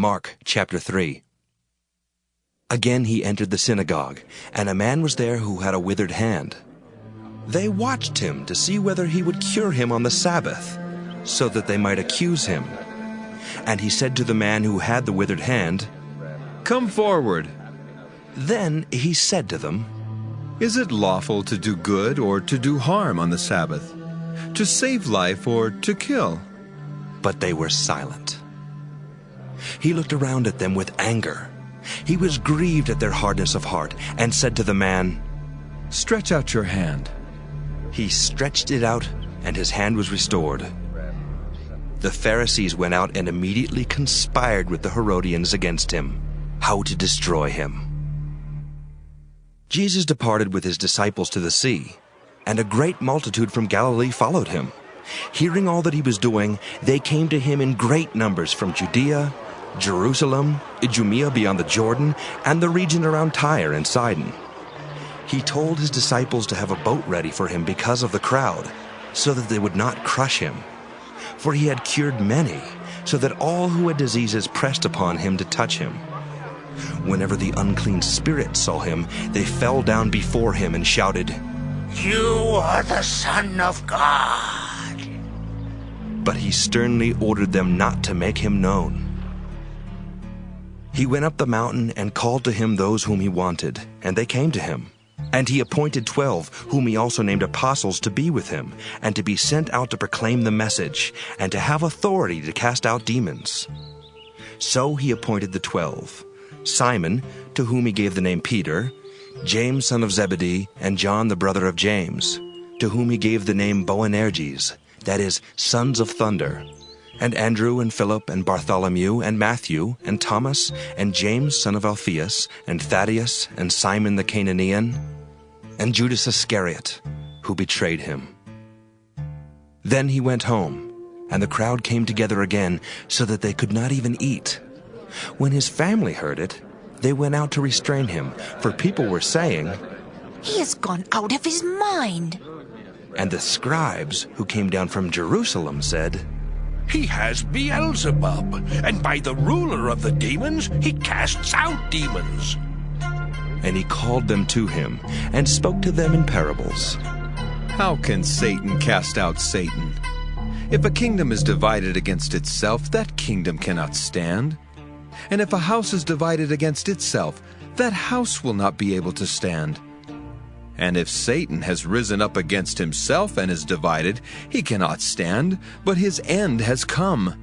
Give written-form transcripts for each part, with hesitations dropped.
Mark chapter 3. Again he entered the synagogue, and a man was there who had a withered hand. They watched him to see whether he would cure him on the Sabbath, so that they might accuse him. And he said to the man who had the withered hand, "Come forward." Then he said to them, "Is it lawful to do good or to do harm on the Sabbath? To save life or to kill?" But they were silent. He looked around at them with anger. He was grieved at their hardness of heart, and said to the man, "Stretch out your hand." He stretched it out, and his hand was restored. The Pharisees went out and immediately conspired with the Herodians against him, how to destroy him. Jesus departed with his disciples to the sea, and a great multitude from Galilee followed him. Hearing all that he was doing, they came to him in great numbers from Judea, Jerusalem, Idumea beyond the Jordan, and the region around Tyre and Sidon. He told his disciples to have a boat ready for him because of the crowd, so that they would not crush him. For he had cured many, so that all who had diseases pressed upon him to touch him. Whenever the unclean spirits saw him, they fell down before him and shouted, "You are the Son of God." But he sternly ordered them not to make him known. He went up the mountain and called to him those whom he wanted, and they came to him. And he appointed 12, whom he also named apostles, to be with him, and to be sent out to proclaim the message, and to have authority to cast out demons. So he appointed the 12, Simon, to whom he gave the name Peter, James son of Zebedee, and John the brother of James, to whom he gave the name Boanerges, that is, sons of thunder, and Andrew and Philip and Bartholomew and Matthew and Thomas and James son of Alphaeus and Thaddeus and Simon the Cananean and Judas Iscariot, who betrayed him. Then he went home, and the crowd came together again, so that they could not even eat. When his family heard it, they went out to restrain him, for people were saying, "He has gone out of his mind." And the scribes who came down from Jerusalem said, He has Beelzebub, and by the ruler of the demons he casts out demons. And he called them to him, and spoke to them in parables. How can Satan cast out Satan? If a kingdom is divided against itself, that kingdom cannot stand. And if a house is divided against itself, that house will not be able to stand. And if Satan has risen up against himself and is divided, he cannot stand, but his end has come.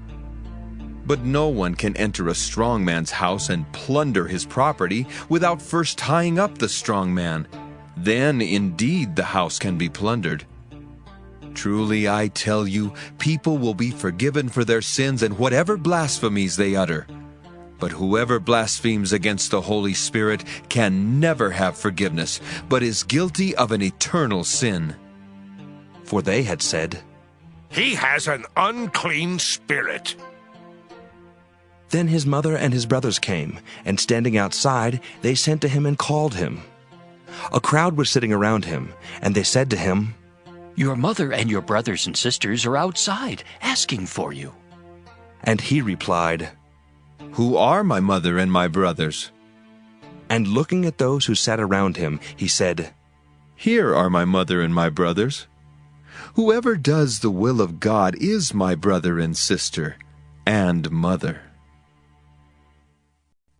But no one can enter a strong man's house and plunder his property without first tying up the strong man. Then indeed the house can be plundered. Truly I tell you, people will be forgiven for their sins and whatever blasphemies they utter. But whoever blasphemes against the Holy Spirit can never have forgiveness, but is guilty of an eternal sin. For they had said, He has an unclean spirit. Then his mother and his brothers came, and standing outside, they sent to him and called him. A crowd was sitting around him, and they said to him, Your mother and your brothers and sisters are outside, asking for you. And he replied, Who are my mother and my brothers? And looking at those who sat around him, he said, Here are my mother and my brothers. Whoever does the will of God is my brother and sister and mother.